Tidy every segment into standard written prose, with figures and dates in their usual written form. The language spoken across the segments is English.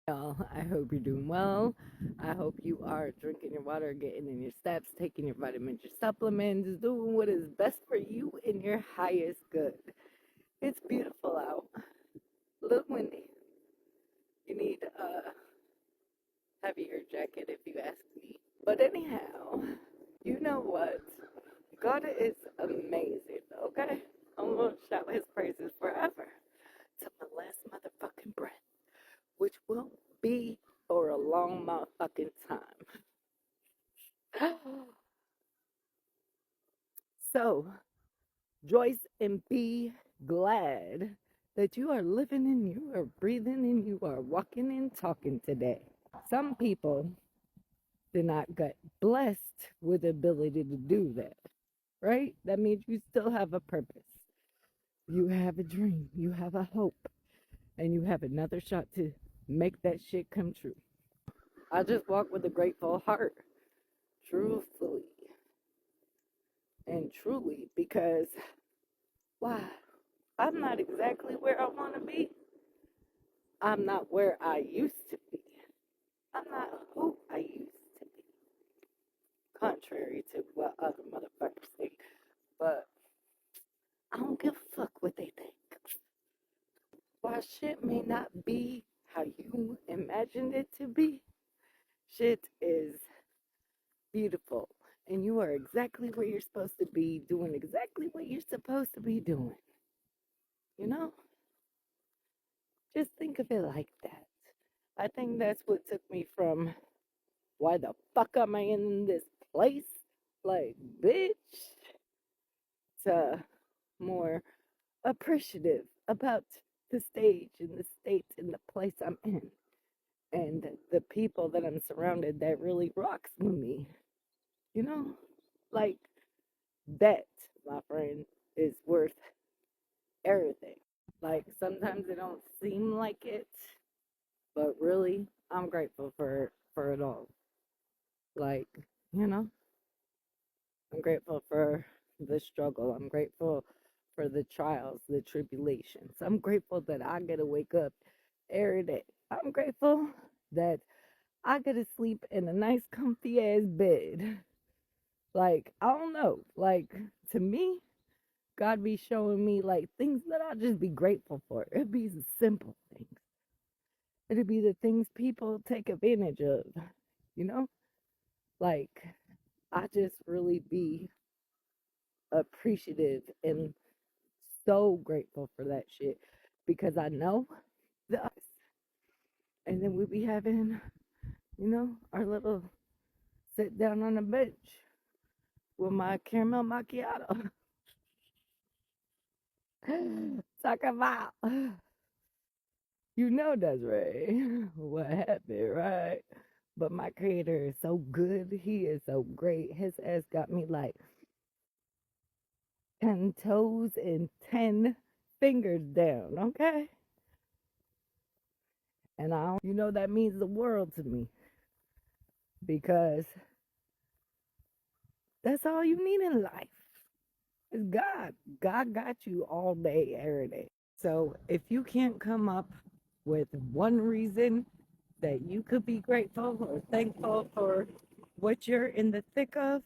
Y'all, I hope you're doing well. I hope you are drinking your water, getting in your steps, taking your vitamins, your supplements, doing what is best for you and your highest good. It's beautiful out. A little windy. You need a heavier jacket if you ask me. But anyhow, you know what? God is amazing, okay? I'm gonna shout his praises forever to my last motherfucking breath, which will be for a long motherfucking time. So, Joyce, and be glad that you are living and you are breathing and you are walking and talking today. Some people did not get blessed with the ability to do that, right? That means you still have a purpose. You have a dream, you have a hope, and you have another shot to make that shit come true. I just walk with a grateful heart, truthfully and truly, because why? I'm not exactly where I want to be. I'm not where I used to be. I'm not who I used to be. Contrary to what other motherfuckers think. But I don't give a fuck what they think. While shit may not be how you imagined it to be, shit is beautiful. And you are exactly where you're supposed to be, doing exactly what you're supposed to be doing. You know? Just think of it like that. I think that's what took me from why the fuck am I in this place? Like, bitch, to more appreciative about the stage and the state and the place I'm in and the people that I'm surrounded that really rocks with me. You know, like that, my friend, is worth everything. Like sometimes it don't seem like it, but really, I'm grateful for it all. Like, you know, I'm grateful for the struggle. I'm grateful for the trials, the tribulations. I'm grateful that I get to wake up every day. I'm grateful that I get to sleep in a nice, comfy ass bed. Like, I don't know. Like, to me, God be showing me like things that I just be grateful for. It'd be the simple things. It'd be the things people take advantage of, you know? Like, I just really be appreciative and so grateful for that shit because I know the us. And then we be having, our little sit down on the bench with my caramel macchiato. Talk about, Desiree, what happened, right? But my creator is so good. He is so great. His ass got me like 10 toes and 10 fingers down, okay? And that means the world to me because that's all you need in life is God. God got you all day, every day. So if you can't come up with one reason that you could be grateful or thankful for what you're in the thick of,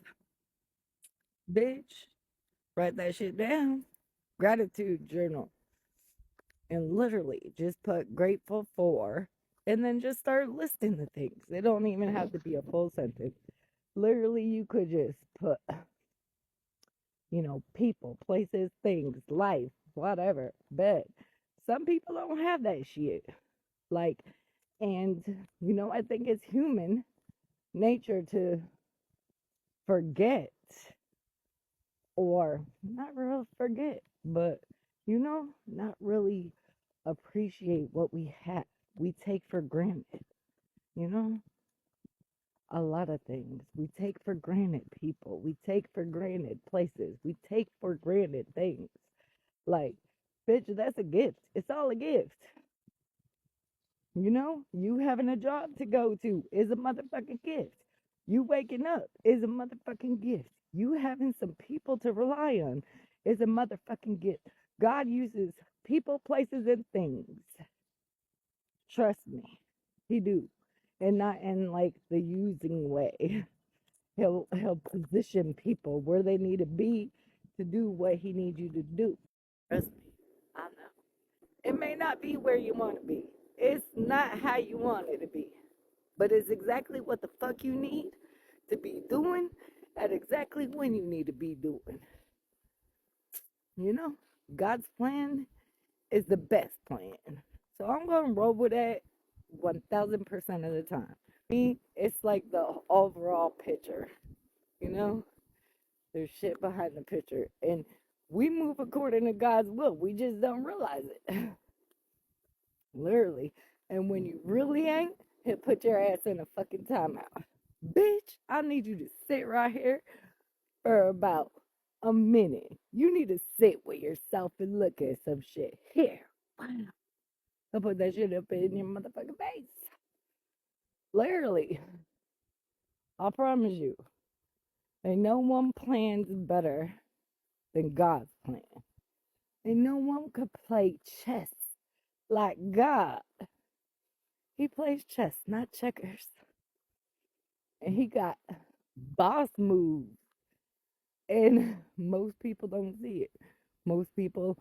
bitch, write that shit down. Gratitude journal. And literally just put grateful for and then just start listing the things. They don't even have to be a full sentence. Literally, you could just put, people, places, things, life, whatever. But some people don't have that shit. Like, and, I think it's human nature to forget or not real forget, but, not really appreciate what we have. We take for granted, you know, a lot of things. We take for granted people. We take for granted places. We take for granted things. Like, bitch, that's a gift. It's all a gift. You having a job to go to is a motherfucking gift. You waking up is a motherfucking gift. You having some people to rely on is a motherfucking gift. God uses people, places, and things. Trust me. He do. And not in like the using way. He'll position people where they need to be to do what he needs you to do. Trust me, I know. It may not be where you want to be. It's not how you want it to be. But it's exactly what the fuck you need to be doing at exactly when you need to be doing. You know, God's plan is the best plan. So I'm going to roll with that 1000% of the time. Me, it's like the overall picture. You know, there's shit behind the picture. And we move according to God's will. We just don't realize it. Literally. And when you really ain't, he'll put your ass in a fucking timeout. Bitch, I need you to sit right here for about a minute. You need to sit with yourself and look at some shit. Here. Wow. He'll put that shit up in your motherfucking face. Literally. I promise you. Ain't no one plans better than God's plan. And no one could play chess like God. He plays chess, not checkers. And he got boss moves. And most people don't see it. Most people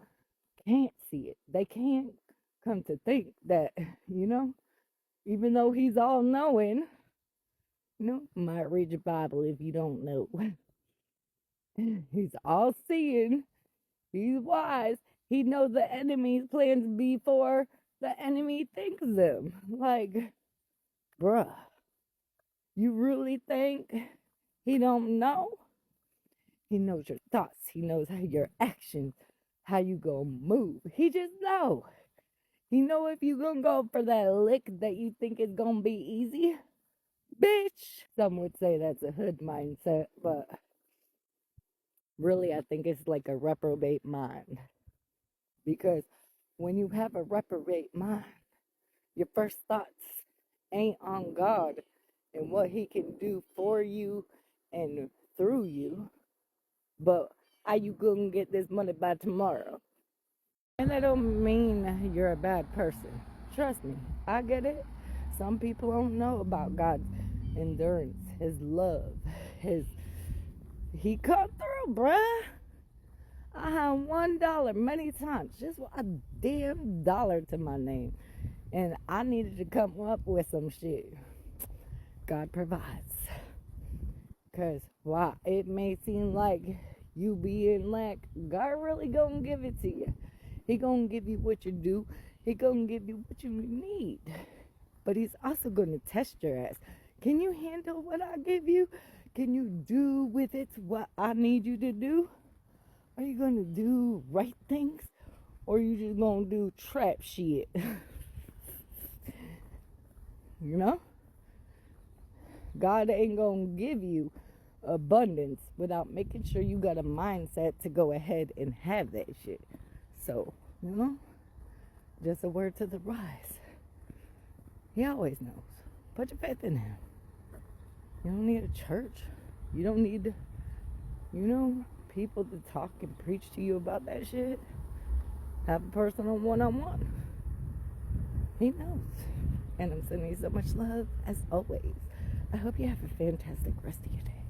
can't see it. They can't come to think that, even though he's all knowing, might read your Bible if you don't know. He's all seeing. He's wise. He knows the enemy's plans before the enemy thinks them. Like, bruh, you really think he don't know? He knows your thoughts. He knows how your actions, how you gonna move. He just know. He know if you gonna go for that lick that you think is gonna be easy. Bitch. Some would say that's a hood mindset, but really I think it's like a reprobate mind. Because when you have a reprobate mind, your first thoughts ain't on God and what he can do for you and through you, but how you gonna get this money by tomorrow. And that don't mean you're a bad person. Trust me, I get it. Some people don't know about God's endurance, his love, he come through, bruh. I had $1 many times, just a damn dollar to my name. And I needed to come up with some shit. God provides. Because while it may seem like you be in lack, God really gonna give it to you. He gonna give you what you do. He gonna give you what you need. But he's also gonna test your ass. Can you handle what I give you? Can you do with it what I need you to do? Are you gonna do right things? Or are you just gonna do trap shit? You know? God ain't gonna give you abundance without making sure you got a mindset to go ahead and have that shit. So, just a word to the wise. He always knows. Put your faith in him. You don't need a church. You don't need, people to talk and preach to you about that shit. Have a personal one-on-one. He knows. And I'm sending you so much love, as always. I hope you have a fantastic rest of your day.